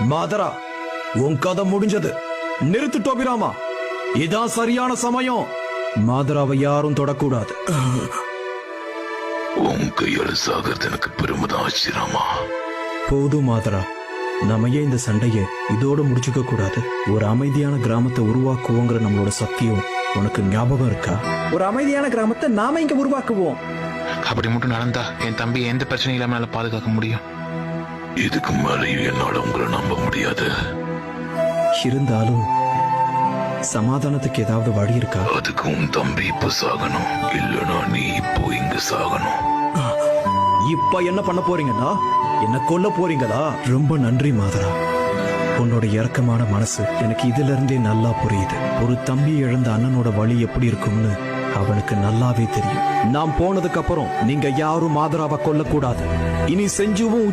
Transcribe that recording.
மாதரா, உன் கதை முடிஞ்சது. நிறுத்து டோபிராமா, இதான் சரியான சமயம். மாதராவை யாரும் தொடக்கூடாது. உன் கையால சாகிறது எனக்கு பெருமைதான் ஆச்சிராமா. போதும் மாதரா, நம்ம ஏன் இந்த சண்டையை இதோட முடிச்சுக்க கூடாது? ஒரு அமைதியான கிராமத்தை உருவாக்குவோங்கிற நம்மளோட சத்தியம் உனக்கு ஞாபகம் இருக்கா? ஒரு அமைதியான கிராமத்தை நாம இங்க உருவாக்குவோம். அப்படி மட்டும் நடந்தா என் தம்பி எந்த பிரச்சனையும் இல்லாம என்னால பாதுகாக்க முடியும். இதுக்கு மேலேயும் என்னால உங்களை நம்ப முடியாது. இருந்தாலும் சமாதானத்துக்கு ஏதாவது வழி இருக்கா? அதுக்கு உன் தம்பி இப்ப சாகணும், இல்லனா நீ இப்போ இங்க சாகணும். இப்ப என்ன பண்ண போறீங்கன்னா என்ன கொல்ல போறீங்களா? ரொம்ப நன்றி மாதரா, உன்னோட இரக்கமான மனசு எனக்கு இதுல இருந்தே நல்லா புரியுது. ஒரு தம்பி இழந்த அண்ணனோட வழி எப்படி இருக்கும்னு அவனுக்கு நல்லாவே தெரியும். நான் போனதுக்கு அப்புறம் நீங்க யாரும் மாதராவை கொல்லக்கூடாது. இனி செஞ்சுவும்